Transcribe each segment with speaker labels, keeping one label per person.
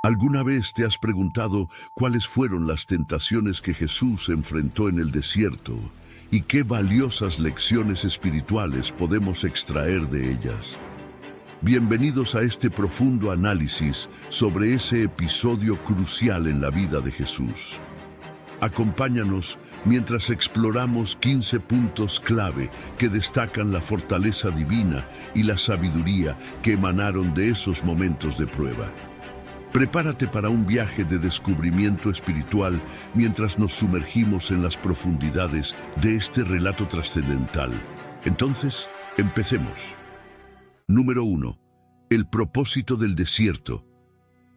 Speaker 1: ¿Alguna vez te has preguntado cuáles fueron las tentaciones que Jesús enfrentó en el desierto y qué valiosas lecciones espirituales podemos extraer de ellas? Bienvenidos a este profundo análisis sobre ese episodio crucial en la vida de Jesús. Acompáñanos mientras exploramos 15 puntos clave que destacan la fortaleza divina y la sabiduría que emanaron de esos momentos de prueba. Prepárate para un viaje de descubrimiento espiritual mientras nos sumergimos en las profundidades de este relato trascendental. Entonces, empecemos. Número 1. El propósito del desierto.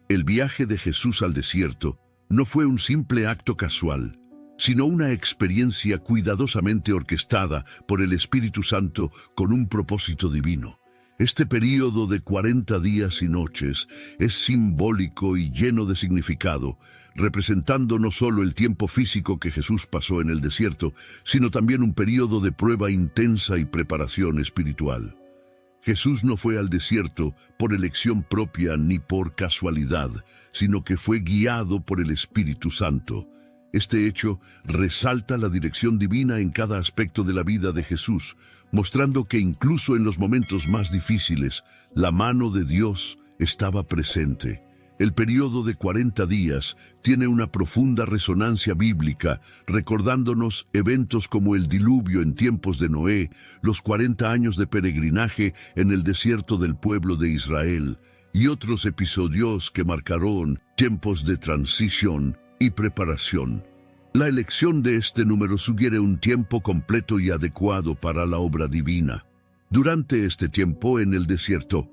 Speaker 1: El viaje de Jesús al desierto no fue un simple acto casual, sino una experiencia cuidadosamente orquestada por el Espíritu Santo con un propósito divino. Este período de 40 días y noches es simbólico y lleno de significado, representando no solo el tiempo físico que Jesús pasó en el desierto, sino también un período de prueba intensa y preparación espiritual. Jesús no fue al desierto por elección propia ni por casualidad, sino que fue guiado por el Espíritu Santo. Este hecho resalta la dirección divina en cada aspecto de la vida de Jesús, mostrando que incluso en los momentos más difíciles, la mano de Dios estaba presente. El período de 40 días tiene una profunda resonancia bíblica, recordándonos eventos como el diluvio en tiempos de Noé, los 40 años de peregrinaje en el desierto del pueblo de Israel, y otros episodios que marcaron tiempos de transición y preparación. La elección de este número sugiere un tiempo completo y adecuado para la obra divina. Durante este tiempo en el desierto,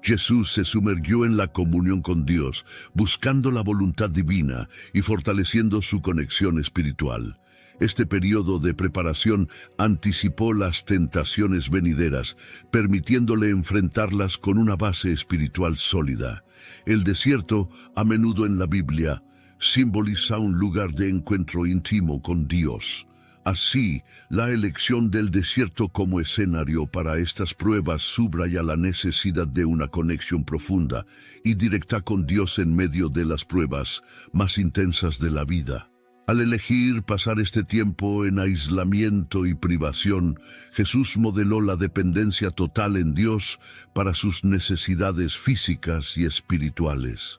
Speaker 1: Jesús se sumergió en la comunión con Dios, buscando la voluntad divina y fortaleciendo su conexión espiritual. Este periodo de preparación anticipó las tentaciones venideras, permitiéndole enfrentarlas con una base espiritual sólida. El desierto, a menudo en la Biblia, simboliza un lugar de encuentro íntimo con Dios. Así, la elección del desierto como escenario para estas pruebas subraya la necesidad de una conexión profunda y directa con Dios en medio de las pruebas más intensas de la vida. Al elegir pasar este tiempo en aislamiento y privación, Jesús modeló la dependencia total en Dios para sus necesidades físicas y espirituales.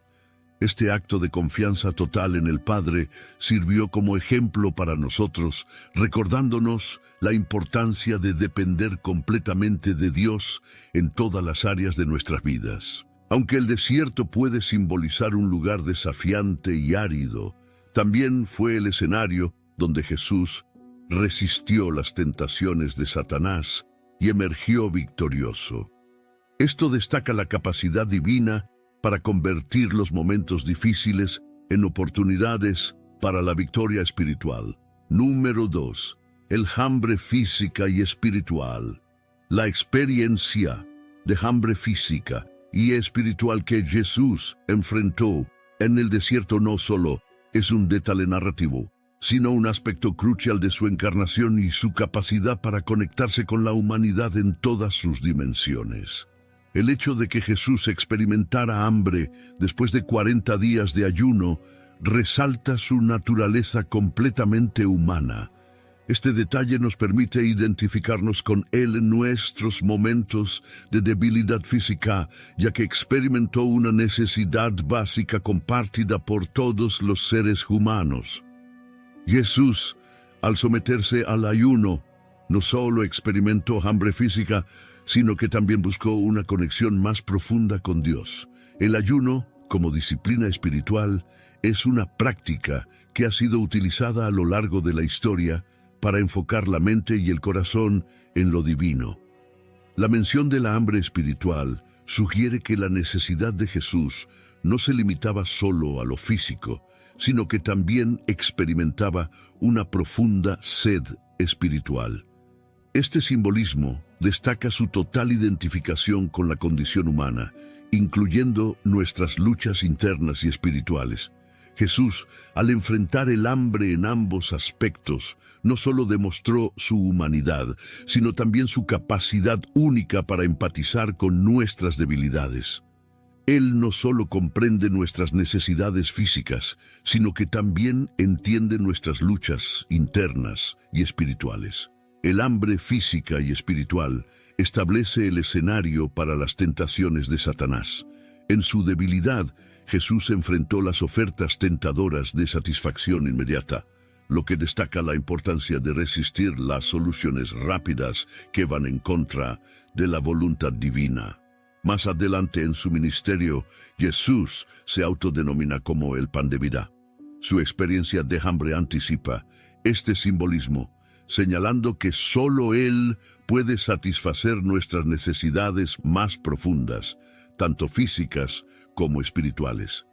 Speaker 1: Este acto de confianza total en el Padre sirvió como ejemplo para nosotros, recordándonos la importancia de depender completamente de Dios en todas las áreas de nuestras vidas. Aunque el desierto puede simbolizar un lugar desafiante y árido, también fue el escenario donde Jesús resistió las tentaciones de Satanás y emergió victorioso. Esto destaca la capacidad divina para convertir los momentos difíciles en oportunidades para la victoria espiritual. Número 2. El hambre física y espiritual. La experiencia de hambre física y espiritual que Jesús enfrentó en el desierto no solo es un detalle narrativo, sino un aspecto crucial de su encarnación y su capacidad para conectarse con la humanidad en todas sus dimensiones. El hecho de que Jesús experimentara hambre después de 40 días de ayuno resalta su naturaleza completamente humana. Este detalle nos permite identificarnos con Él en nuestros momentos de debilidad física, ya que experimentó una necesidad básica compartida por todos los seres humanos. Jesús, al someterse al ayuno, no solo experimentó hambre física, sino que también buscó una conexión más profunda con Dios. El ayuno, como disciplina espiritual, es una práctica que ha sido utilizada a lo largo de la historia para enfocar la mente y el corazón en lo divino. La mención de la hambre espiritual sugiere que la necesidad de Jesús no se limitaba solo a lo físico, sino que también experimentaba una profunda sed espiritual. Este simbolismo destaca su total identificación con la condición humana, incluyendo nuestras luchas internas y espirituales. Jesús, al enfrentar el hambre en ambos aspectos, no solo demostró su humanidad, sino también su capacidad única para empatizar con nuestras debilidades. Él no solo comprende nuestras necesidades físicas, sino que también entiende nuestras luchas internas y espirituales. El hambre física y espiritual establece el escenario para las tentaciones de Satanás. En su debilidad, Jesús enfrentó las ofertas tentadoras de satisfacción inmediata, lo que destaca la importancia de resistir las soluciones rápidas que van en contra de la voluntad divina. Más adelante en su ministerio, Jesús se autodenomina como el pan de vida. Su experiencia de hambre anticipa este simbolismo, señalando que solo Él puede satisfacer nuestras necesidades más profundas, tanto físicas como espirituales.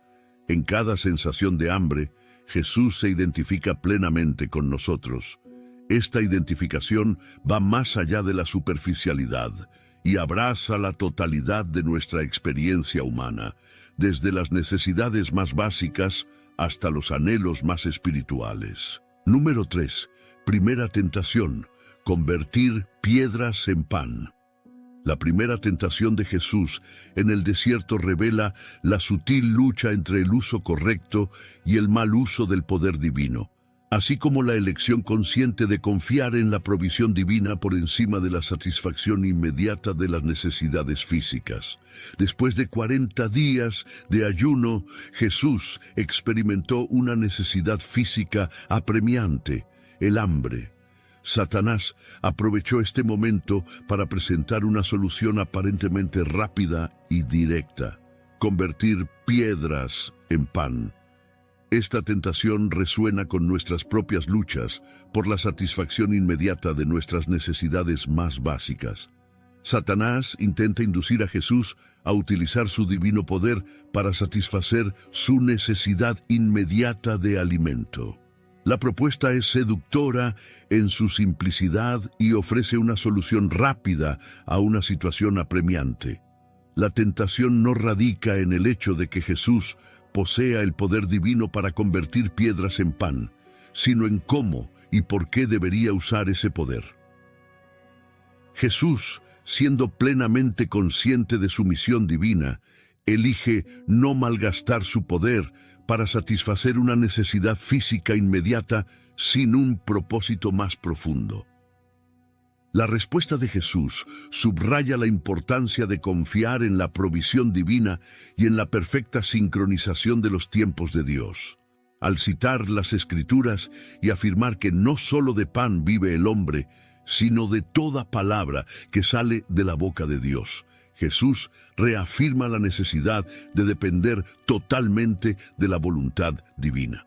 Speaker 1: En cada sensación de hambre, Jesús se identifica plenamente con nosotros. Esta identificación va más allá de la superficialidad y abraza la totalidad de nuestra experiencia humana, desde las necesidades más básicas hasta los anhelos más espirituales. Número 3. Primera tentación: convertir piedras en pan. La primera tentación de Jesús en el desierto revela la sutil lucha entre el uso correcto y el mal uso del poder divino, así como la elección consciente de confiar en la provisión divina por encima de la satisfacción inmediata de las necesidades físicas. Después de 40 días de ayuno, Jesús experimentó una necesidad física apremiante: el hambre. Satanás aprovechó este momento para presentar una solución aparentemente rápida y directa: convertir piedras en pan. Esta tentación resuena con nuestras propias luchas por la satisfacción inmediata de nuestras necesidades más básicas. Satanás intenta inducir a Jesús a utilizar su divino poder para satisfacer su necesidad inmediata de alimento. La propuesta es seductora en su simplicidad y ofrece una solución rápida a una situación apremiante. La tentación no radica en el hecho de que Jesús posea el poder divino para convertir piedras en pan, sino en cómo y por qué debería usar ese poder. Jesús, siendo plenamente consciente de su misión divina, elige no malgastar su poder para satisfacer una necesidad física inmediata sin un propósito más profundo. La respuesta de Jesús subraya la importancia de confiar en la provisión divina y en la perfecta sincronización de los tiempos de Dios. Al citar las Escrituras y afirmar que no solo de pan vive el hombre, sino de toda palabra que sale de la boca de Dios, Jesús reafirma la necesidad de depender totalmente de la voluntad divina.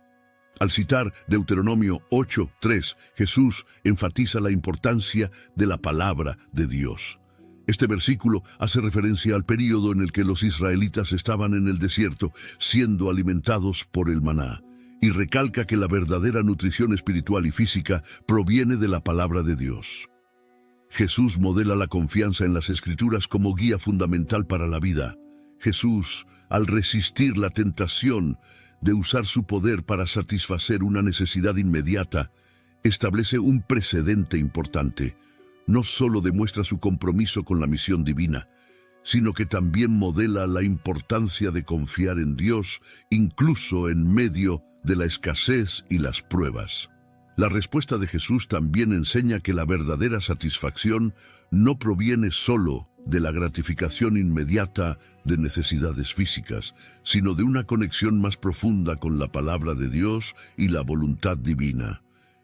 Speaker 1: Al citar Deuteronomio 8:3, Jesús enfatiza la importancia de la palabra de Dios. Este versículo hace referencia al período en el que los israelitas estaban en el desierto, siendo alimentados por el maná, y recalca que la verdadera nutrición espiritual y física proviene de la palabra de Dios. Jesús modela la confianza en las Escrituras como guía fundamental para la vida. Jesús, al resistir la tentación de usar su poder para satisfacer una necesidad inmediata, establece un precedente importante. No solo demuestra su compromiso con la misión divina, sino que también modela la importancia de confiar en Dios, incluso en medio de la escasez y las pruebas. La respuesta de Jesús también enseña que la verdadera satisfacción no proviene solo de la gratificación inmediata de necesidades físicas, sino de una conexión más profunda con la palabra de Dios y la voluntad divina.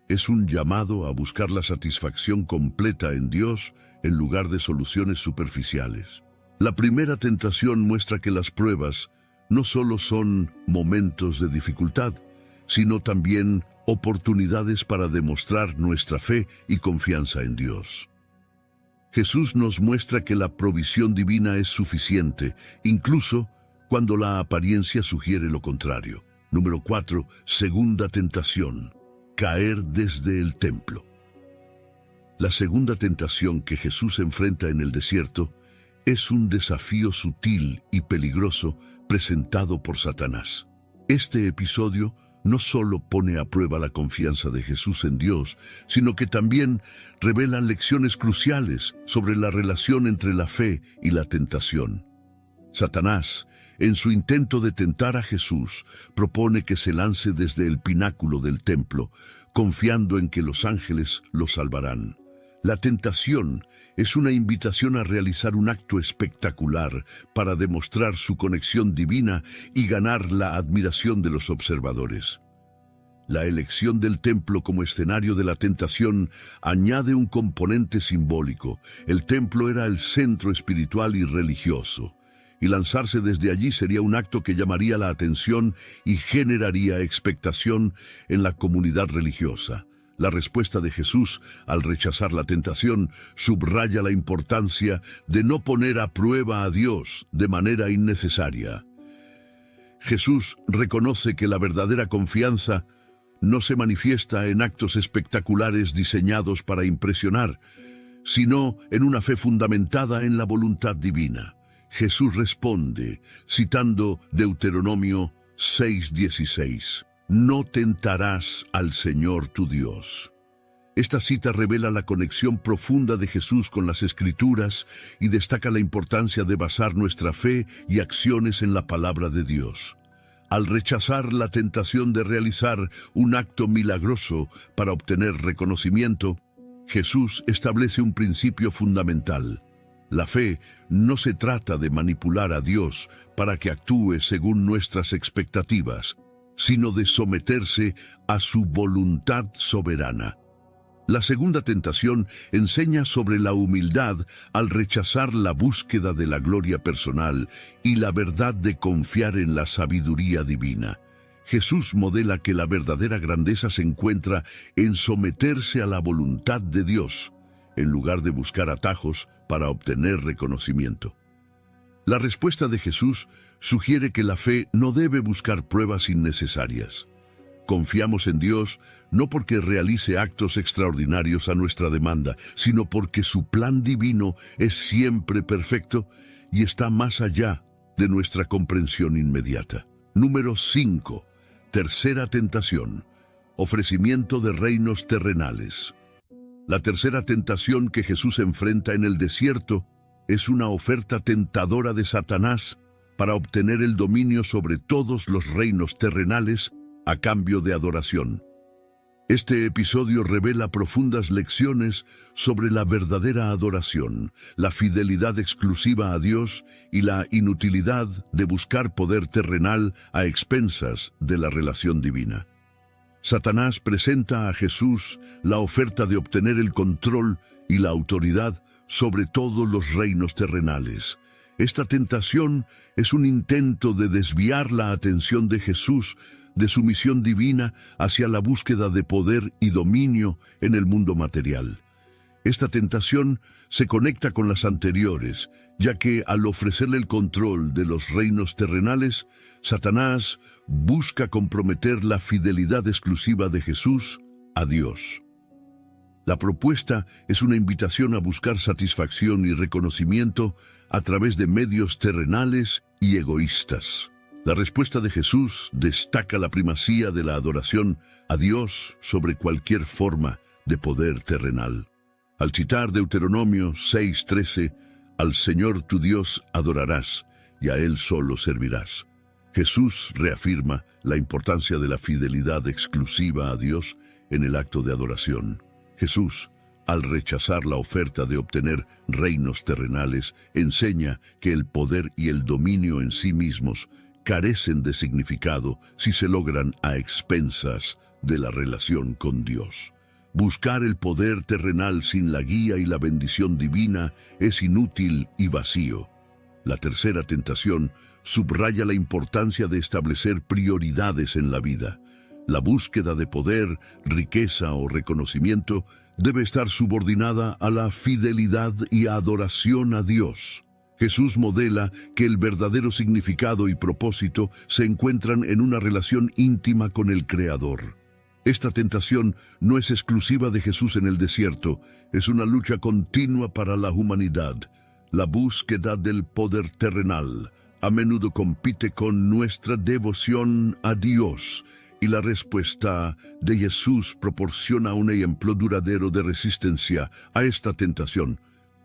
Speaker 1: Es un llamado a buscar la satisfacción completa en Dios en lugar de soluciones superficiales. La primera tentación muestra que las pruebas no solo son momentos de dificultad, sino también oportunidades para demostrar nuestra fe y confianza en Dios. Jesús nos muestra que la provisión divina es suficiente, incluso cuando la apariencia sugiere lo contrario. Número 4. Segunda tentación: caer desde el templo. La segunda tentación que Jesús enfrenta en el desierto es un desafío sutil y peligroso presentado por Satanás. Este episodio no solo pone a prueba la confianza de Jesús en Dios, sino que también revela lecciones cruciales sobre la relación entre la fe y la tentación. Satanás en su intento de tentar a Jesús, propone que se lance desde el pináculo del templo, confiando en que los ángeles lo salvarán. La tentación es una invitación a realizar un acto espectacular para demostrar su conexión divina y ganar la admiración de los observadores. La elección del templo como escenario de la tentación añade un componente simbólico. El templo era el centro espiritual y religioso, y lanzarse desde allí sería un acto que llamaría la atención y generaría expectación en la comunidad religiosa. La respuesta de Jesús, al rechazar la tentación, subraya la importancia de no poner a prueba a Dios de manera innecesaria. Jesús reconoce que la verdadera confianza no se manifiesta en actos espectaculares diseñados para impresionar, sino en una fe fundamentada en la voluntad divina. Jesús responde, citando Deuteronomio 6:16. No tentarás al Señor tu Dios. Esta cita revela la conexión profunda de Jesús con las Escrituras y destaca la importancia de basar nuestra fe y acciones en la palabra de Dios. Al rechazar la tentación de realizar un acto milagroso para obtener reconocimiento, Jesús establece un principio fundamental. La fe no se trata de manipular a Dios para que actúe según nuestras expectativas, sino de someterse a su voluntad soberana. La segunda tentación enseña sobre la humildad al rechazar la búsqueda de la gloria personal y la verdad de confiar en la sabiduría divina. Jesús modela que la verdadera grandeza se encuentra en someterse a la voluntad de Dios, en lugar de buscar atajos para obtener reconocimiento. La respuesta de Jesús sugiere que la fe no debe buscar pruebas innecesarias. Confiamos en Dios no porque realice actos extraordinarios a nuestra demanda, sino porque su plan divino es siempre perfecto y está más allá de nuestra comprensión inmediata. Número 5. Tercera tentación. Ofrecimiento de reinos terrenales. La tercera tentación que Jesús enfrenta en el desierto es una oferta tentadora de Satanás para obtener el dominio sobre todos los reinos terrenales a cambio de adoración. Este episodio revela profundas lecciones sobre la verdadera adoración, la fidelidad exclusiva a Dios y la inutilidad de buscar poder terrenal a expensas de la relación divina. Satanás presenta a Jesús la oferta de obtener el control y la autoridad sobre todos los reinos terrenales. Esta tentación es un intento de desviar la atención de Jesús de su misión divina hacia la búsqueda de poder y dominio en el mundo material. Esta tentación se conecta con las anteriores, ya que al ofrecerle el control de los reinos terrenales, Satanás busca comprometer la fidelidad exclusiva de Jesús a Dios. La propuesta es una invitación a buscar satisfacción y reconocimiento a través de medios terrenales y egoístas. La respuesta de Jesús destaca la primacía de la adoración a Dios sobre cualquier forma de poder terrenal. Al citar Deuteronomio 6:13, al Señor tu Dios adorarás y a Él solo servirás. Jesús reafirma la importancia de la fidelidad exclusiva a Dios en el acto de adoración. Jesús, al rechazar la oferta de obtener reinos terrenales, enseña que el poder y el dominio en sí mismos carecen de significado si se logran a expensas de la relación con Dios. Buscar el poder terrenal sin la guía y la bendición divina es inútil y vacío. La tercera tentación subraya la importancia de establecer prioridades en la vida. La búsqueda de poder, riqueza o reconocimiento debe estar subordinada a la fidelidad y adoración a Dios. Jesús modela que el verdadero significado y propósito se encuentran en una relación íntima con el Creador. Esta tentación no es exclusiva de Jesús en el desierto, es una lucha continua para la humanidad. La búsqueda del poder terrenal a menudo compite con nuestra devoción a Dios, y la respuesta de Jesús proporciona un ejemplo duradero de resistencia a esta tentación.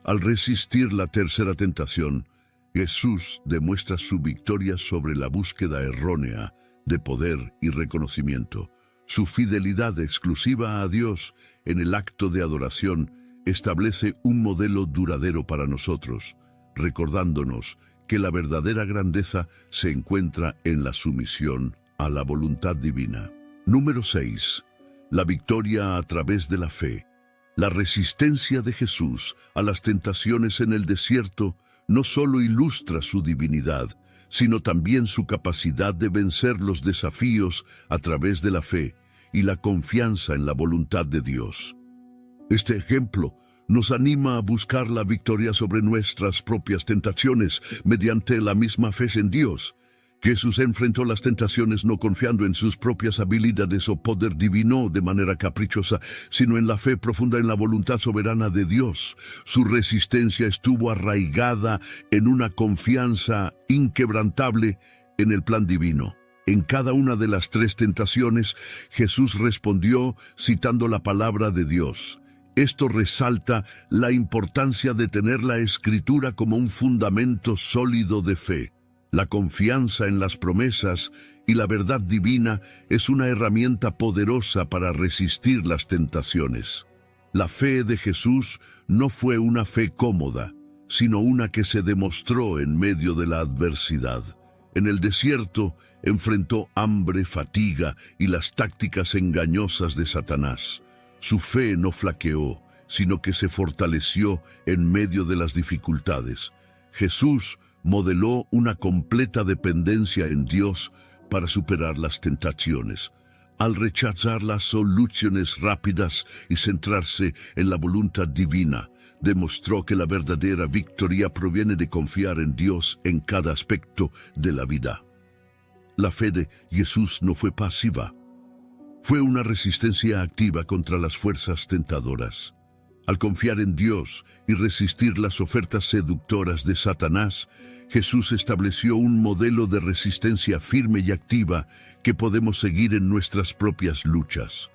Speaker 1: Al resistir la tercera tentación, Jesús demuestra su victoria sobre la búsqueda errónea de poder y reconocimiento. Su fidelidad exclusiva a Dios en el acto de adoración establece un modelo duradero para nosotros, recordándonos que la verdadera grandeza se encuentra en la sumisión a la voluntad divina. Número 6. La victoria a través de la fe. La resistencia de Jesús a las tentaciones en el desierto no solo ilustra su divinidad, sino también su capacidad de vencer los desafíos a través de la fe y la confianza en la voluntad de Dios. Este ejemplo nos anima a buscar la victoria sobre nuestras propias tentaciones mediante la misma fe en Dios. Jesús enfrentó las tentaciones no confiando en sus propias habilidades o poder divino de manera caprichosa, sino en la fe profunda en la voluntad soberana de Dios. Su resistencia estuvo arraigada en una confianza inquebrantable en el plan divino. En cada una de las 3 tentaciones, Jesús respondió citando la palabra de Dios. Esto resalta la importancia de tener la Escritura como un fundamento sólido de fe. La confianza en las promesas y la verdad divina es una herramienta poderosa para resistir las tentaciones. La fe de Jesús no fue una fe cómoda, sino una que se demostró en medio de la adversidad. En el desierto enfrentó hambre, fatiga y las tácticas engañosas de Satanás. Su fe no flaqueó, sino que se fortaleció en medio de las dificultades. Jesús modeló una completa dependencia en Dios para superar las tentaciones. Al rechazar las soluciones rápidas y centrarse en la voluntad divina, demostró que la verdadera victoria proviene de confiar en Dios en cada aspecto de la vida. La fe de Jesús no fue pasiva. Fue una resistencia activa contra las fuerzas tentadoras. Al confiar en Dios y resistir las ofertas seductoras de Satanás, Jesús estableció un modelo de resistencia firme y activa que podemos seguir en nuestras propias luchas.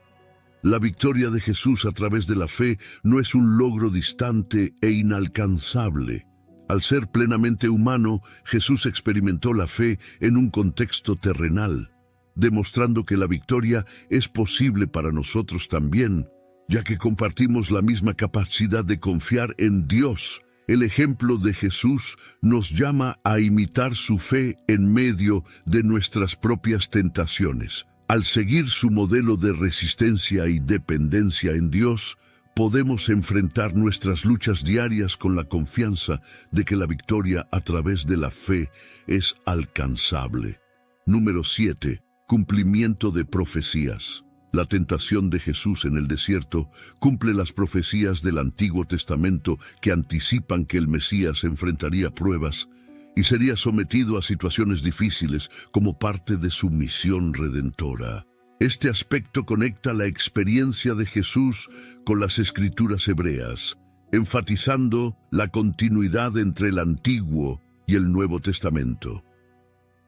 Speaker 1: La victoria de Jesús a través de la fe no es un logro distante e inalcanzable. Al ser plenamente humano, Jesús experimentó la fe en un contexto terrenal, demostrando que la victoria es posible para nosotros también, ya que compartimos la misma capacidad de confiar en Dios. El ejemplo de Jesús nos llama a imitar su fe en medio de nuestras propias tentaciones. Al seguir su modelo de resistencia y dependencia en Dios, podemos enfrentar nuestras luchas diarias con la confianza de que la victoria a través de la fe es alcanzable. Número 7. Cumplimiento de profecías. La tentación de Jesús en el desierto cumple las profecías del Antiguo Testamento que anticipan que el Mesías enfrentaría pruebas y sería sometido a situaciones difíciles como parte de su misión redentora. Este aspecto conecta la experiencia de Jesús con las Escrituras hebreas, enfatizando la continuidad entre el Antiguo y el Nuevo Testamento.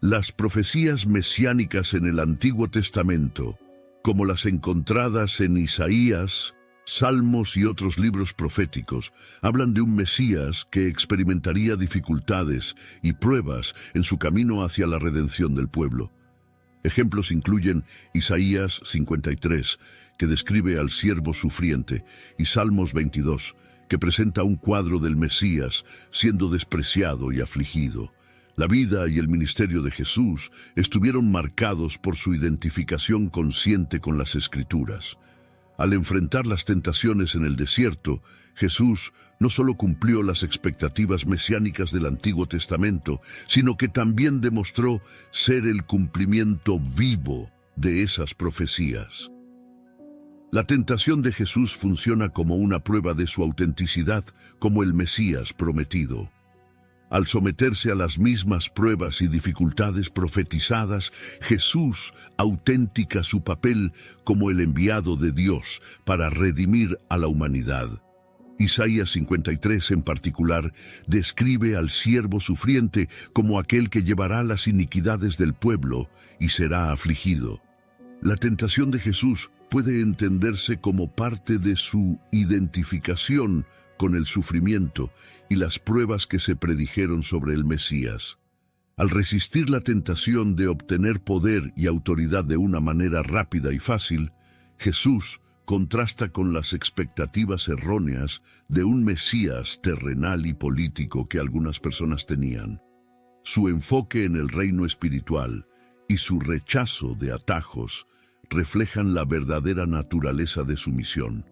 Speaker 1: Las profecías mesiánicas en el Antiguo Testamento, como las encontradas en Isaías, Salmos y otros libros proféticos, hablan de un Mesías que experimentaría dificultades y pruebas en su camino hacia la redención del pueblo. Ejemplos incluyen Isaías 53, que describe al siervo sufriente, y Salmos 22, que presenta un cuadro del Mesías siendo despreciado y afligido. La vida y el ministerio de Jesús estuvieron marcados por su identificación consciente con las Escrituras. Al enfrentar las tentaciones en el desierto, Jesús no solo cumplió las expectativas mesiánicas del Antiguo Testamento, sino que también demostró ser el cumplimiento vivo de esas profecías. La tentación de Jesús funciona como una prueba de su autenticidad como el Mesías prometido. Al someterse a las mismas pruebas y dificultades profetizadas, Jesús autentica su papel como el enviado de Dios para redimir a la humanidad. Isaías 53 en particular describe al siervo sufriente como aquel que llevará las iniquidades del pueblo y será afligido. La tentación de Jesús puede entenderse como parte de su identificación con el sufrimiento y las pruebas que se predijeron sobre el Mesías. Al resistir la tentación de obtener poder y autoridad de una manera rápida y fácil, Jesús contrasta con las expectativas erróneas de un Mesías terrenal y político que algunas personas tenían. Su enfoque en el reino espiritual y su rechazo de atajos reflejan la verdadera naturaleza de su misión.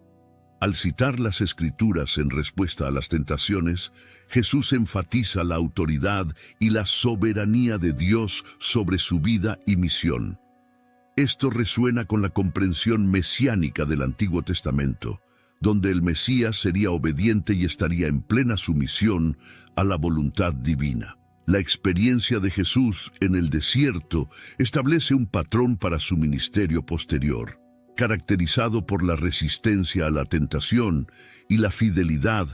Speaker 1: Al citar las Escrituras en respuesta a las tentaciones, Jesús enfatiza la autoridad y la soberanía de Dios sobre su vida y misión. Esto resuena con la comprensión mesiánica del Antiguo Testamento, donde el Mesías sería obediente y estaría en plena sumisión a la voluntad divina. La experiencia de Jesús en el desierto establece un patrón para su ministerio posterior, caracterizado por la resistencia a la tentación y la fidelidad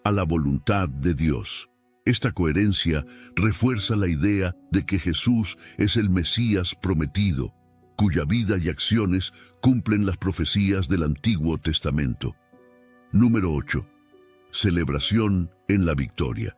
Speaker 1: a la voluntad de Dios. Esta coherencia refuerza la idea de que Jesús es el Mesías prometido, cuya vida y acciones cumplen las profecías del Antiguo Testamento. Número 8. Celebración en la victoria.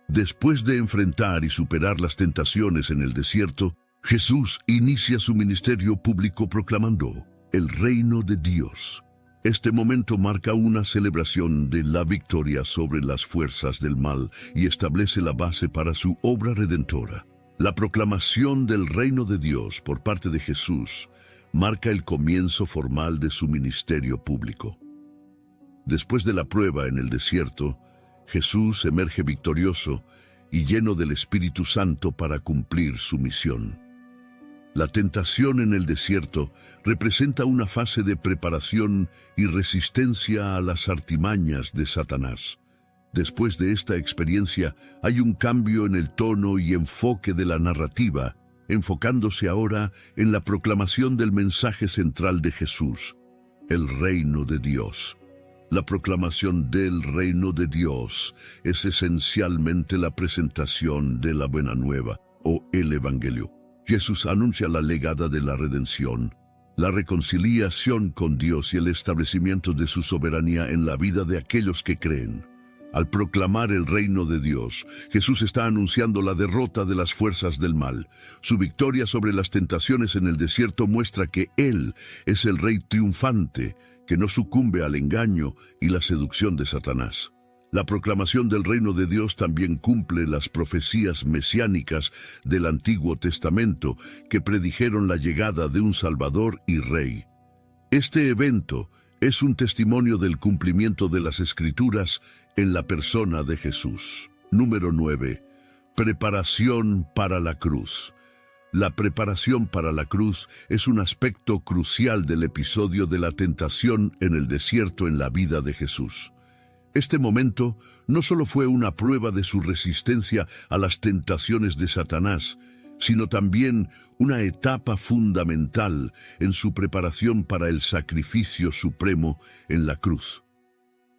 Speaker 1: Después de enfrentar y superar las tentaciones en el desierto, Jesús inicia su ministerio público proclamando el reino de Dios. Este momento marca una celebración de la victoria sobre las fuerzas del mal y establece la base para su obra redentora. La proclamación del reino de Dios por parte de Jesús marca el comienzo formal de su ministerio público. Después de la prueba en el desierto, Jesús emerge victorioso y lleno del Espíritu Santo para cumplir su misión. La tentación en el desierto representa una fase de preparación y resistencia a las artimañas de Satanás. Después de esta experiencia, hay un cambio en el tono y enfoque de la narrativa, enfocándose ahora en la proclamación del mensaje central de Jesús, el reino de Dios. La proclamación del reino de Dios es esencialmente la presentación de la buena nueva, o el Evangelio. Jesús anuncia la llegada de la redención, la reconciliación con Dios y el establecimiento de su soberanía en la vida de aquellos que creen. Al proclamar el reino de Dios, Jesús está anunciando la derrota de las fuerzas del mal. Su victoria sobre las tentaciones en el desierto muestra que Él es el Rey triunfante, que no sucumbe al engaño y la seducción de Satanás. La proclamación del reino de Dios también cumple las profecías mesiánicas del Antiguo Testamento que predijeron la llegada de un Salvador y Rey. Este evento es un testimonio del cumplimiento de las Escrituras en la persona de Jesús. Número 9. Preparación para la cruz. La preparación para la cruz es un aspecto crucial del episodio de la tentación en el desierto en la vida de Jesús. Este momento no solo fue una prueba de su resistencia a las tentaciones de Satanás, sino también una etapa fundamental en su preparación para el sacrificio supremo en la cruz.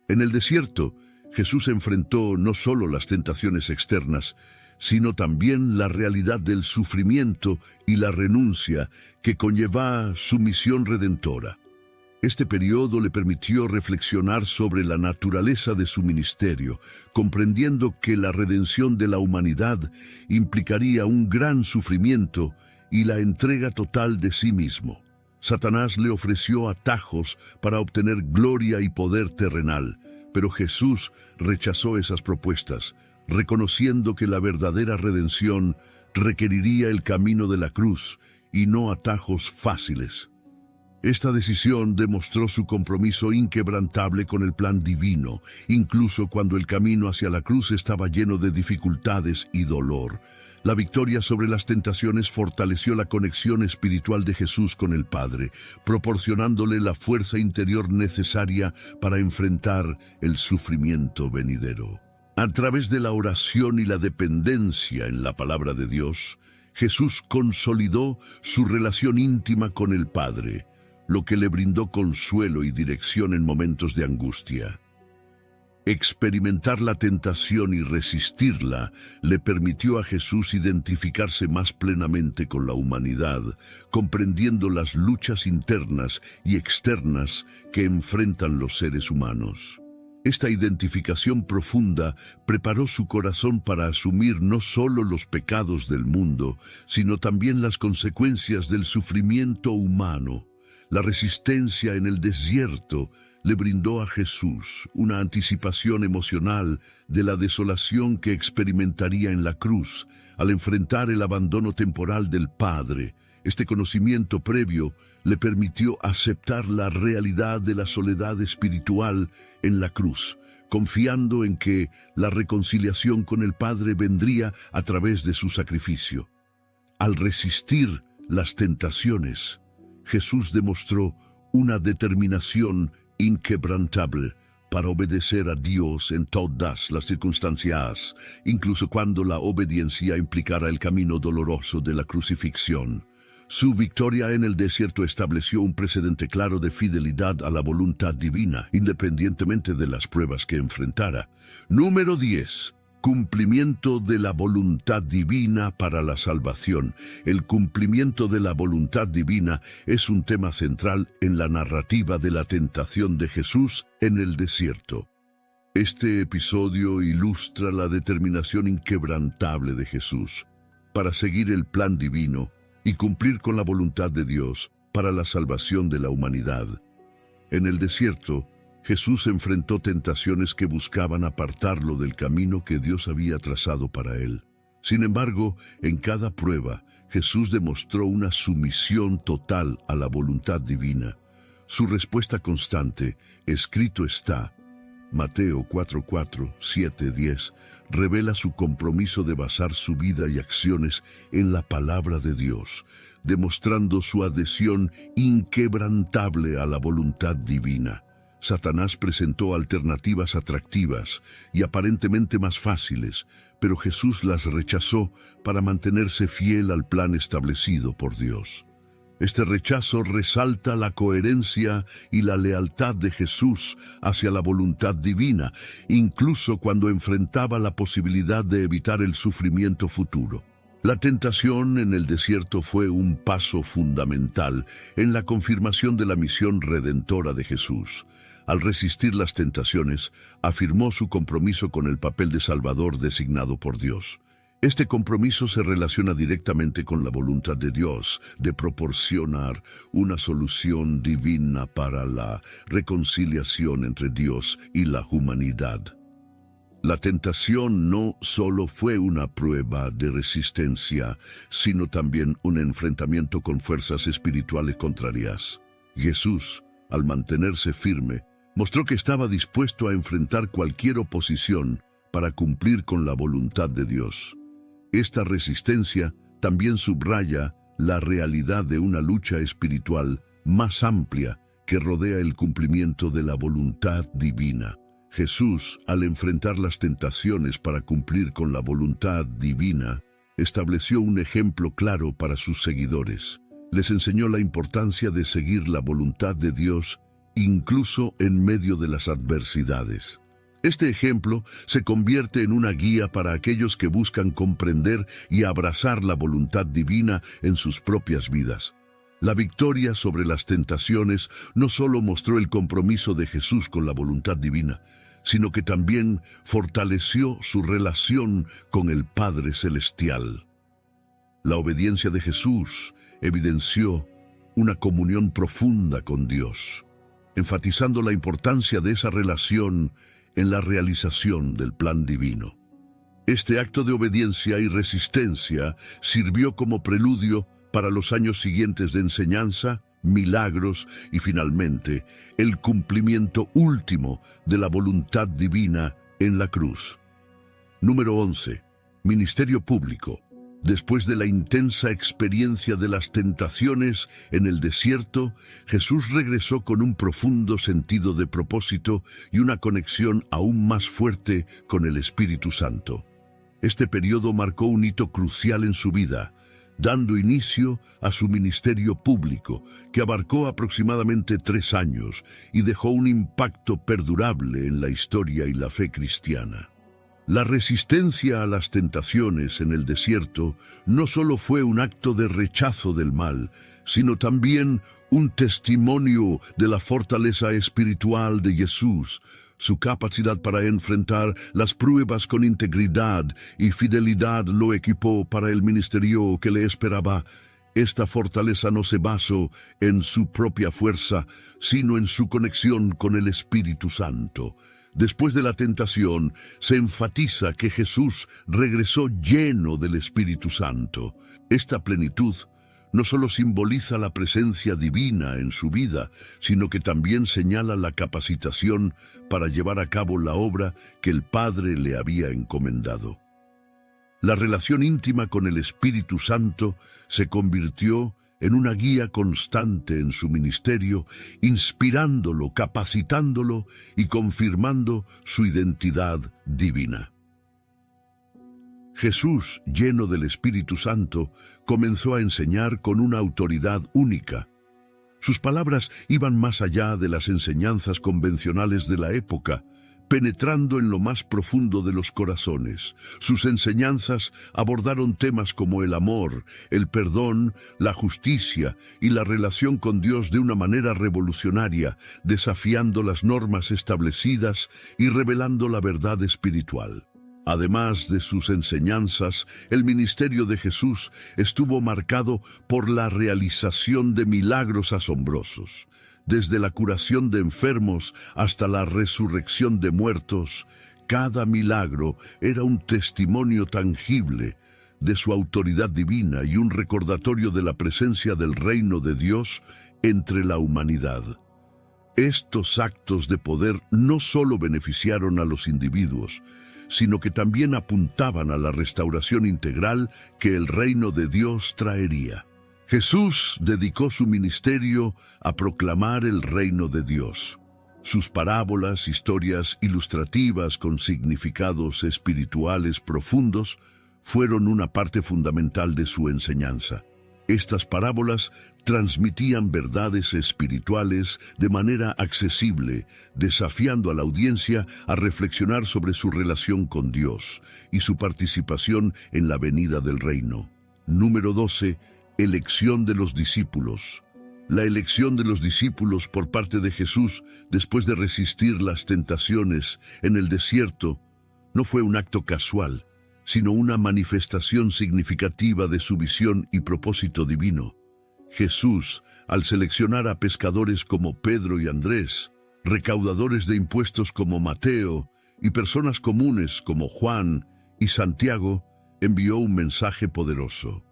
Speaker 1: En el desierto, Jesús enfrentó no solo las tentaciones externas, sino también la realidad del sufrimiento y la renuncia que conlleva su misión redentora. Este periodo le permitió reflexionar sobre la naturaleza de su ministerio, comprendiendo que la redención de la humanidad implicaría un gran sufrimiento y la entrega total de sí mismo. Satanás le ofreció atajos para obtener gloria y poder terrenal, pero Jesús rechazó esas propuestas, reconociendo que la verdadera redención requeriría el camino de la cruz y no atajos fáciles. Esta decisión demostró su compromiso inquebrantable con el plan divino, incluso cuando el camino hacia la cruz estaba lleno de dificultades y dolor. La victoria sobre las tentaciones fortaleció la conexión espiritual de Jesús con el Padre, proporcionándole la fuerza interior necesaria para enfrentar el sufrimiento venidero. A través de la oración y la dependencia en la palabra de Dios, Jesús consolidó su relación íntima con el Padre, lo que le brindó consuelo y dirección en momentos de angustia. Experimentar la tentación y resistirla le permitió a Jesús identificarse más plenamente con la humanidad, comprendiendo las luchas internas y externas que enfrentan los seres humanos. Esta identificación profunda preparó su corazón para asumir no solo los pecados del mundo, sino también las consecuencias del sufrimiento humano. La resistencia en el desierto le brindó a Jesús una anticipación emocional de la desolación que experimentaría en la cruz al enfrentar el abandono temporal del Padre. Este conocimiento previo le permitió aceptar la realidad de la soledad espiritual en la cruz, confiando en que la reconciliación con el Padre vendría a través de su sacrificio. Al resistir las tentaciones, Jesús demostró una determinación inquebrantable para obedecer a Dios en todas las circunstancias, incluso cuando la obediencia implicara el camino doloroso de la crucifixión. Su victoria en el desierto estableció un precedente claro de fidelidad a la voluntad divina, independientemente de las pruebas que enfrentara. Número 10. Cumplimiento de la voluntad divina para la salvación. El cumplimiento de la voluntad divina es un tema central en la narrativa de la tentación de Jesús en el desierto. Este episodio ilustra la determinación inquebrantable de Jesús para seguir el plan divino y cumplir con la voluntad de Dios para la salvación de la humanidad. En el desierto, Jesús enfrentó tentaciones que buscaban apartarlo del camino que Dios había trazado para él. Sin embargo, en cada prueba, Jesús demostró una sumisión total a la voluntad divina. Su respuesta constante, escrito está, Mateo 4:4, 7:10, revela su compromiso de basar su vida y acciones en la palabra de Dios, demostrando su adhesión inquebrantable a la voluntad divina. Satanás presentó alternativas atractivas y aparentemente más fáciles, pero Jesús las rechazó para mantenerse fiel al plan establecido por Dios. Este rechazo resalta la coherencia y la lealtad de Jesús hacia la voluntad divina, incluso cuando enfrentaba la posibilidad de evitar el sufrimiento futuro. La tentación en el desierto fue un paso fundamental en la confirmación de la misión redentora de Jesús. Al resistir las tentaciones, afirmó su compromiso con el papel de Salvador designado por Dios. Este compromiso se relaciona directamente con la voluntad de Dios de proporcionar una solución divina para la reconciliación entre Dios y la humanidad. La tentación no solo fue una prueba de resistencia, sino también un enfrentamiento con fuerzas espirituales contrarias. Jesús, al mantenerse firme, mostró que estaba dispuesto a enfrentar cualquier oposición para cumplir con la voluntad de Dios. Esta resistencia también subraya la realidad de una lucha espiritual más amplia que rodea el cumplimiento de la voluntad divina. Jesús, al enfrentar las tentaciones para cumplir con la voluntad divina, estableció un ejemplo claro para sus seguidores. Les enseñó la importancia de seguir la voluntad de Dios incluso en medio de las adversidades. Este ejemplo se convierte en una guía para aquellos que buscan comprender y abrazar la voluntad divina en sus propias vidas. La victoria sobre las tentaciones no solo mostró el compromiso de Jesús con la voluntad divina, sino que también fortaleció su relación con el Padre Celestial. La obediencia de Jesús evidenció una comunión profunda con Dios, enfatizando la importancia de esa relación en la realización del plan divino. Este acto de obediencia y resistencia sirvió como preludio para los años siguientes de enseñanza, milagros y finalmente el cumplimiento último de la voluntad divina en la cruz. Número 11. Ministerio público. Después de la intensa experiencia de las tentaciones en el desierto, Jesús regresó con un profundo sentido de propósito y una conexión aún más fuerte con el Espíritu Santo. Este periodo marcó un hito crucial en su vida, dando inicio a su ministerio público, que abarcó aproximadamente 3 años y dejó un impacto perdurable en la historia y la fe cristiana. La resistencia a las tentaciones en el desierto no solo fue un acto de rechazo del mal, sino también un testimonio de la fortaleza espiritual de Jesús, Su capacidad para enfrentar las pruebas con integridad y fidelidad lo equipó para el ministerio que le esperaba. Esta fortaleza no se basó en su propia fuerza, sino en su conexión con el Espíritu Santo. Después de la tentación, se enfatiza que Jesús regresó lleno del Espíritu Santo. Esta plenitud no solo simboliza la presencia divina en su vida, sino que también señala la capacitación para llevar a cabo la obra que el Padre le había encomendado. La relación íntima con el Espíritu Santo se convirtió en una guía constante en su ministerio, inspirándolo, capacitándolo y confirmando su identidad divina. Jesús, lleno del Espíritu Santo, comenzó a enseñar con una autoridad única. Sus palabras iban más allá de las enseñanzas convencionales de la época, penetrando en lo más profundo de los corazones. Sus enseñanzas abordaron temas como el amor, el perdón, la justicia y la relación con Dios de una manera revolucionaria, desafiando las normas establecidas y revelando la verdad espiritual. Además de sus enseñanzas, el ministerio de Jesús estuvo marcado por la realización de milagros asombrosos. Desde la curación de enfermos hasta la resurrección de muertos, cada milagro era un testimonio tangible de su autoridad divina y un recordatorio de la presencia del reino de Dios entre la humanidad. Estos actos de poder no solo beneficiaron a los individuos, sino que también apuntaban a la restauración integral que el reino de Dios traería. Jesús dedicó su ministerio a proclamar el reino de Dios. Sus parábolas, historias ilustrativas con significados espirituales profundos, fueron una parte fundamental de su enseñanza. Estas parábolas transmitían verdades espirituales de manera accesible, desafiando a la audiencia a reflexionar sobre su relación con Dios y su participación en la venida del reino. Número 12. Elección de los discípulos. La elección de los discípulos por parte de Jesús después de resistir las tentaciones en el desierto no fue un acto casual, sino una manifestación significativa de su visión y propósito divino. Jesús, al seleccionar a pescadores como Pedro y Andrés, recaudadores de impuestos como Mateo y personas comunes como Juan y Santiago, envió un mensaje poderoso.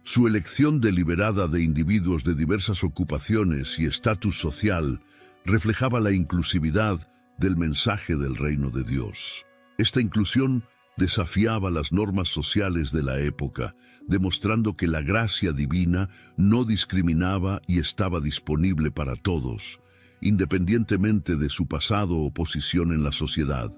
Speaker 1: Su elección deliberada de individuos de diversas ocupaciones y estatus social reflejaba la inclusividad del mensaje del reino de Dios. Esta inclusión desafiaba las normas sociales de la época, demostrando que la gracia divina no discriminaba y estaba disponible para todos, independientemente de su pasado o posición en la sociedad.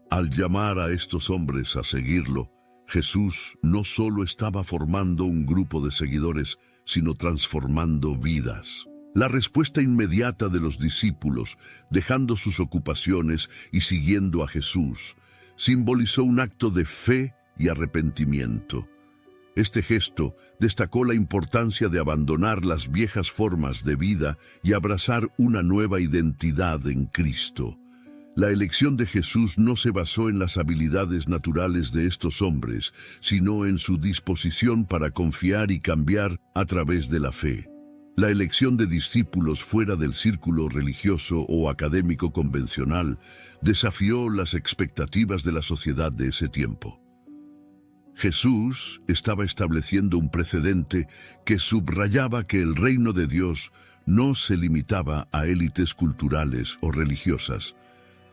Speaker 1: Al llamar a estos hombres a seguirlo, Jesús no solo estaba formando un grupo de seguidores, sino transformando vidas. La respuesta inmediata de los discípulos, dejando sus ocupaciones y siguiendo a Jesús, simbolizó un acto de fe y arrepentimiento. Este gesto destacó la importancia de abandonar las viejas formas de vida y abrazar una nueva identidad en Cristo. La elección de Jesús no se basó en las habilidades naturales de estos hombres, sino en su disposición para confiar y cambiar a través de la fe. La elección de discípulos fuera del círculo religioso o académico convencional desafió las expectativas de la sociedad de ese tiempo. Jesús estaba estableciendo un precedente que subrayaba que el reino de Dios no se limitaba a élites culturales o religiosas.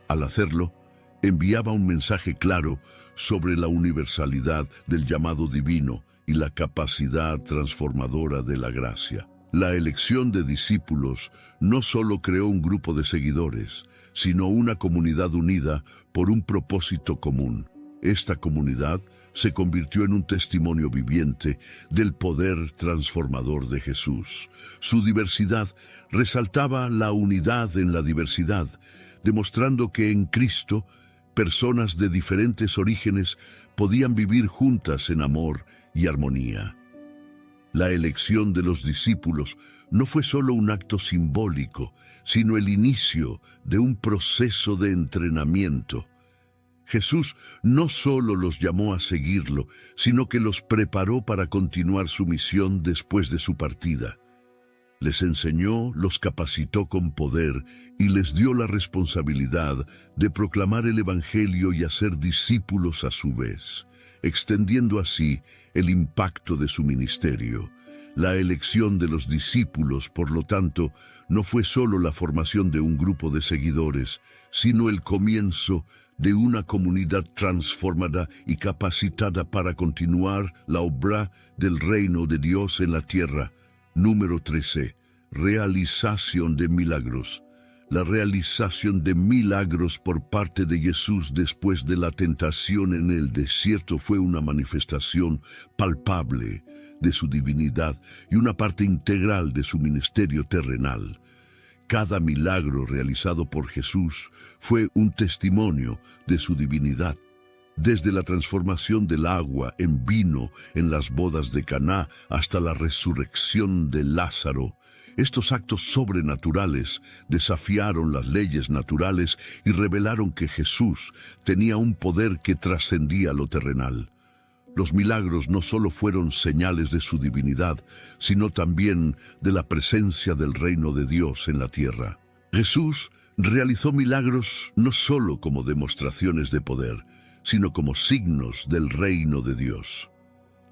Speaker 1: Al hacerlo, enviaba un mensaje claro sobre la universalidad del llamado divino y la capacidad transformadora de la gracia. La elección de discípulos no solo creó un grupo de seguidores, sino una comunidad unida por un propósito común. Esta comunidad se convirtió en un testimonio viviente del poder transformador de Jesús. Su diversidad resaltaba la unidad en la diversidad, demostrando que en Cristo personas de diferentes orígenes podían vivir juntas en amor y armonía. La elección de los discípulos no fue solo un acto simbólico, sino el inicio de un proceso de entrenamiento. Jesús no solo los llamó a seguirlo, sino que los preparó para continuar su misión después de su partida. Les enseñó, los capacitó con poder y les dio la responsabilidad de proclamar el Evangelio y hacer discípulos a su vez, extendiendo así el impacto de su ministerio. La elección de los discípulos, por lo tanto, no fue solo la formación de un grupo de seguidores, sino el comienzo de una comunidad transformada y capacitada para continuar la obra del reino de Dios en la tierra. Número 13. Realización de milagros. La realización de milagros por parte de Jesús después de la tentación en el desierto fue una manifestación palpable de su divinidad y una parte integral de su ministerio terrenal. Cada milagro realizado por Jesús fue un testimonio de su divinidad. Desde la transformación del agua en vino en las bodas de Caná hasta la resurrección de Lázaro, estos actos sobrenaturales desafiaron las leyes naturales y revelaron que Jesús tenía un poder que trascendía lo terrenal. Los milagros no solo fueron señales de su divinidad, sino también de la presencia del reino de Dios en la tierra. Jesús realizó milagros no solo como demostraciones de poder, sino como signos del reino de Dios.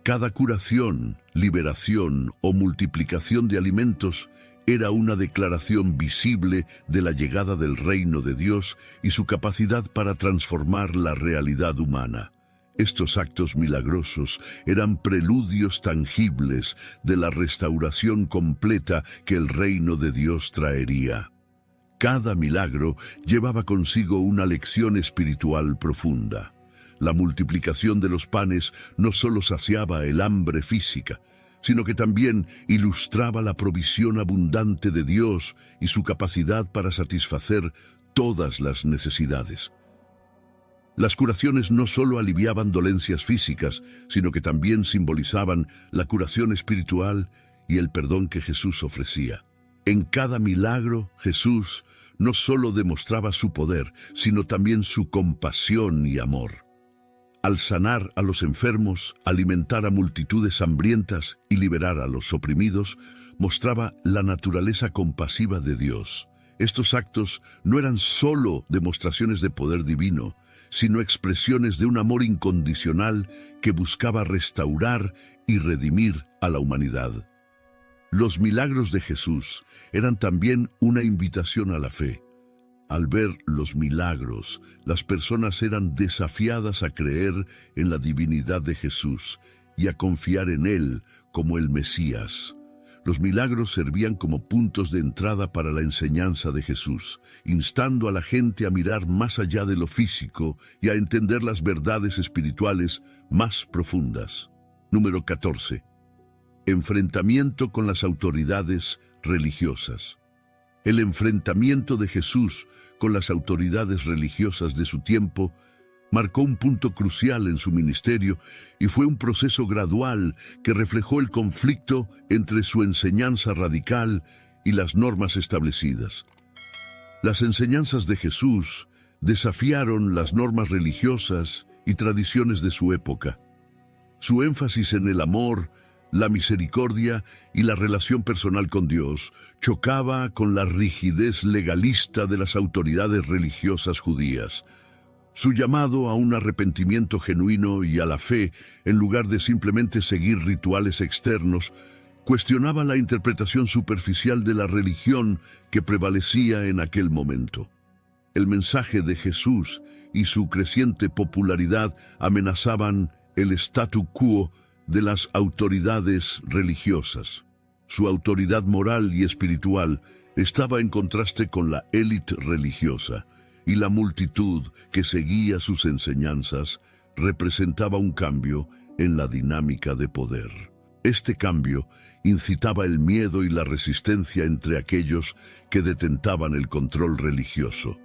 Speaker 1: Cada curación, liberación o multiplicación de alimentos era una declaración visible de la llegada del reino de Dios y su capacidad para transformar la realidad humana. Estos actos milagrosos eran preludios tangibles de la restauración completa que el reino de Dios traería. Cada milagro llevaba consigo una lección espiritual profunda. La multiplicación de los panes no solo saciaba el hambre física, sino que también ilustraba la provisión abundante de Dios y su capacidad para satisfacer todas las necesidades. Las curaciones no solo aliviaban dolencias físicas, sino que también simbolizaban la curación espiritual y el perdón que Jesús ofrecía. En cada milagro, Jesús no solo demostraba su poder, sino también su compasión y amor. Al sanar a los enfermos, alimentar a multitudes hambrientas y liberar a los oprimidos, mostraba la naturaleza compasiva de Dios. Estos actos no eran solo demostraciones de poder divino, sino expresiones de un amor incondicional que buscaba restaurar y redimir a la humanidad. Los milagros de Jesús eran también una invitación a la fe. Al ver los milagros, las personas eran desafiadas a creer en la divinidad de Jesús y a confiar en Él como el Mesías. Los milagros servían como puntos de entrada para la enseñanza de Jesús, instando a la gente a mirar más allá de lo físico y a entender las verdades espirituales más profundas. Número 14. Enfrentamiento con las autoridades religiosas. El enfrentamiento de Jesús con las autoridades religiosas de su tiempo marcó un punto crucial en su ministerio y fue un proceso gradual que reflejó el conflicto entre su enseñanza radical y las normas establecidas. Las enseñanzas de Jesús desafiaron las normas religiosas y tradiciones de su época. Su énfasis en el amor, la misericordia y la relación personal con Dios chocaba con la rigidez legalista de las autoridades religiosas judías. Su llamado a un arrepentimiento genuino y a la fe, en lugar de simplemente seguir rituales externos, cuestionaba la interpretación superficial de la religión que prevalecía en aquel momento. El mensaje de Jesús y su creciente popularidad amenazaban el statu quo de las autoridades religiosas. Su autoridad moral y espiritual estaba en contraste con la élite religiosa, y la multitud que seguía sus enseñanzas representaba un cambio en la dinámica de poder. Este cambio incitaba el miedo y la resistencia entre aquellos que detentaban el control religioso.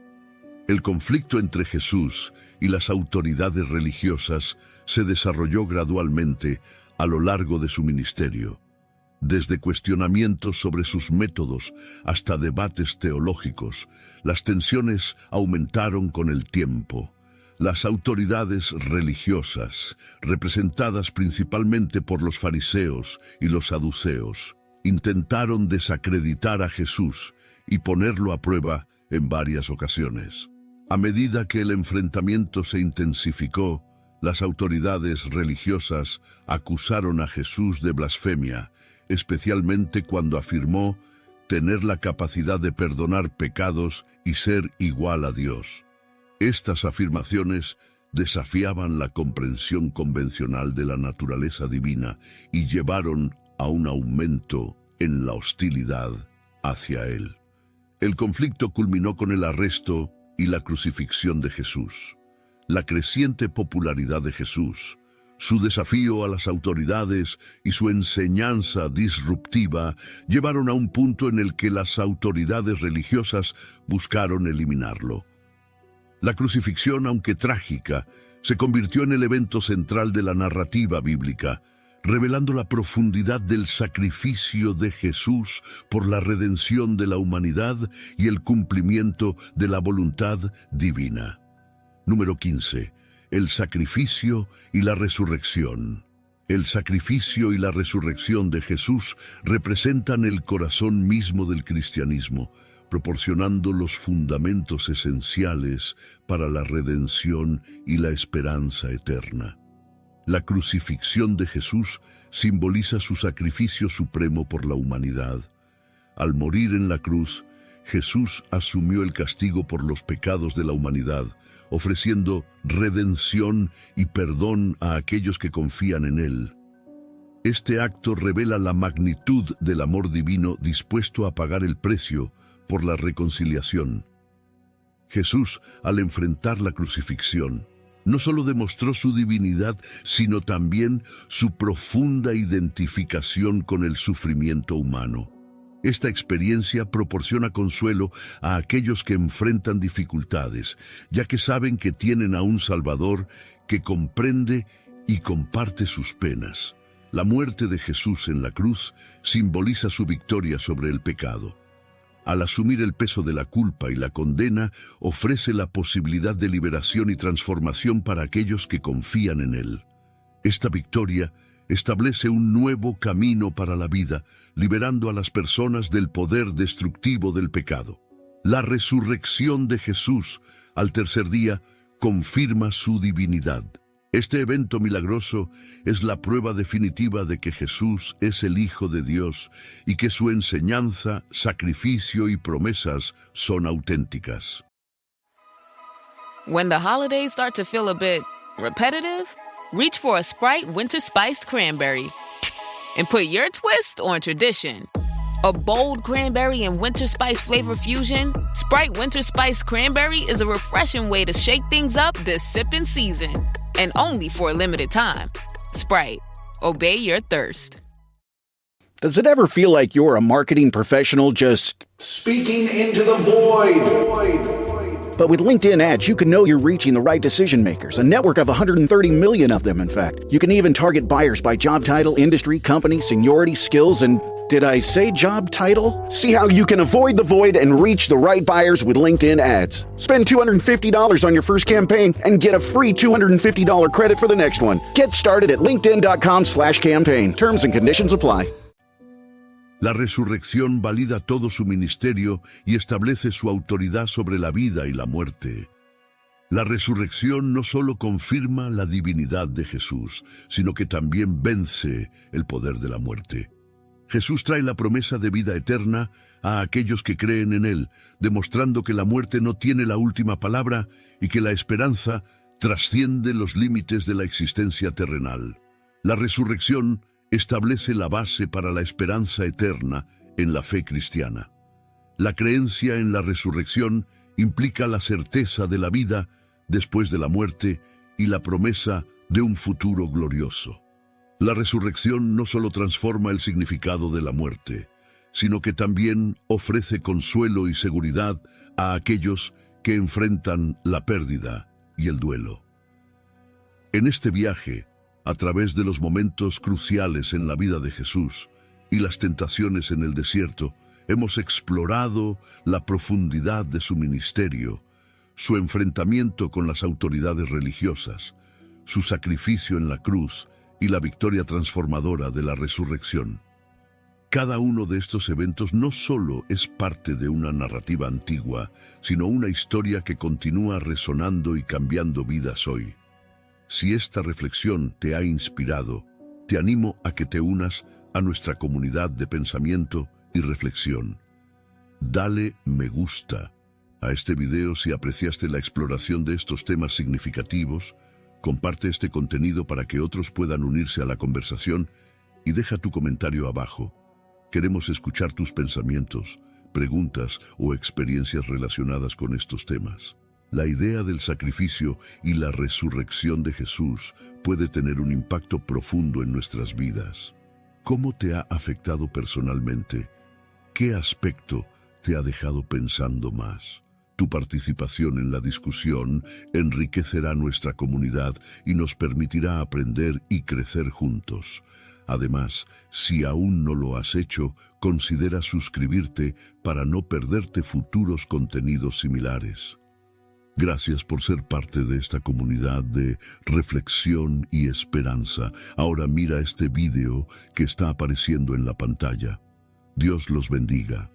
Speaker 1: El conflicto entre Jesús y las autoridades religiosas se desarrolló gradualmente a lo largo de su ministerio. Desde cuestionamientos sobre sus métodos hasta debates teológicos, las tensiones aumentaron con el tiempo. Las autoridades religiosas, representadas principalmente por los fariseos y los saduceos, intentaron desacreditar a Jesús y ponerlo a prueba en varias ocasiones. A medida que el enfrentamiento se intensificó, las autoridades religiosas acusaron a Jesús de blasfemia, especialmente cuando afirmó tener la capacidad de perdonar pecados y ser igual a Dios. Estas afirmaciones desafiaban la comprensión convencional de la naturaleza divina y llevaron a un aumento en la hostilidad hacia él. El conflicto culminó con el arresto y la crucifixión de Jesús. La creciente popularidad de Jesús, su desafío a las autoridades y su enseñanza disruptiva llevaron a un punto en el que las autoridades religiosas buscaron eliminarlo. La crucifixión, aunque trágica, se convirtió en el evento central de la narrativa bíblica, revelando la profundidad del sacrificio de Jesús por la redención de la humanidad y el cumplimiento de la voluntad divina. Número 15. El sacrificio y la resurrección. El sacrificio y la resurrección de Jesús representan el corazón mismo del cristianismo, proporcionando los fundamentos esenciales para la redención y la esperanza eterna. La crucifixión de Jesús simboliza su sacrificio supremo por la humanidad. Al morir en la cruz, Jesús asumió el castigo por los pecados de la humanidad, ofreciendo redención y perdón a aquellos que confían en Él. Este acto revela la magnitud del amor divino dispuesto a pagar el precio por la reconciliación. Jesús, al enfrentar la crucifixión, no solo demostró su divinidad, sino también su profunda identificación con el sufrimiento humano. Esta experiencia proporciona consuelo a aquellos que enfrentan dificultades, ya que saben que tienen a un Salvador que comprende y comparte sus penas. La muerte de Jesús en la cruz simboliza su victoria sobre el pecado. Al asumir el peso de la culpa y la condena, ofrece la posibilidad de liberación y transformación para aquellos que confían en Él. Esta victoria establece un nuevo camino para la vida, liberando a las personas del poder destructivo del pecado. La resurrección de Jesús al tercer día confirma su divinidad. Este evento milagroso es la prueba definitiva de que Jesús es el Hijo de Dios y que su enseñanza, sacrificio y promesas son auténticas.
Speaker 2: When the holidays start to feel a bit repetitive, reach for a Sprite Winter Spiced Cranberry and put your twist on tradition. A bold cranberry and winter spice flavor fusion, Sprite Winter Spiced Cranberry is a refreshing way to shake things up this sipping season. And only for a limited time. Sprite. Obey your thirst.
Speaker 3: Does it ever feel like you're a marketing professional just
Speaker 4: speaking into the void?
Speaker 3: But with LinkedIn ads, you can know you're reaching the right decision makers, a network of 130 million of them, in fact. You can even target buyers by job title, industry, company, seniority, skills, and did I say job title? See how you can avoid the void and reach the right buyers with LinkedIn ads. Spend $250 on your first campaign and get a free $250 credit for the next one. Get started at linkedin.com/campaign. Terms and conditions apply.
Speaker 1: La resurrección valida todo su ministerio y establece su autoridad sobre la vida y la muerte. La resurrección no solo confirma la divinidad de Jesús, sino que también vence el poder de la muerte. Jesús trae la promesa de vida eterna a aquellos que creen en Él, demostrando que la muerte no tiene la última palabra y que la esperanza trasciende los límites de la existencia terrenal. La resurrección establece la base para la esperanza eterna en la fe cristiana. La creencia en la resurrección implica la certeza de la vida después de la muerte y la promesa de un futuro glorioso. La resurrección no solo transforma el significado de la muerte, sino que también ofrece consuelo y seguridad a aquellos que enfrentan la pérdida y el duelo. En este viaje, a través de los momentos cruciales en la vida de Jesús, y las tentaciones en el desierto, hemos explorado la profundidad de su ministerio, su enfrentamiento con las autoridades religiosas, su sacrificio en la cruz y la victoria transformadora de la resurrección. Cada uno de estos eventos no solo es parte de una narrativa antigua, sino una historia que continúa resonando y cambiando vidas hoy. Si esta reflexión te ha inspirado, te animo a que te unas a nuestra comunidad de pensamiento y reflexión. Dale me gusta a este video si apreciaste la exploración de estos temas significativos, comparte este contenido para que otros puedan unirse a la conversación y deja tu comentario abajo. Queremos escuchar tus pensamientos, preguntas o experiencias relacionadas con estos temas. La idea del sacrificio y la resurrección de Jesús puede tener un impacto profundo en nuestras vidas. ¿Cómo te ha afectado personalmente? ¿Qué aspecto te ha dejado pensando más? Tu participación en la discusión enriquecerá nuestra comunidad y nos permitirá aprender y crecer juntos. Además, si aún no lo has hecho, considera suscribirte para no perderte futuros contenidos similares. Gracias por ser parte de esta comunidad de reflexión y esperanza. Ahora mira este video que está apareciendo en la pantalla. Dios los bendiga.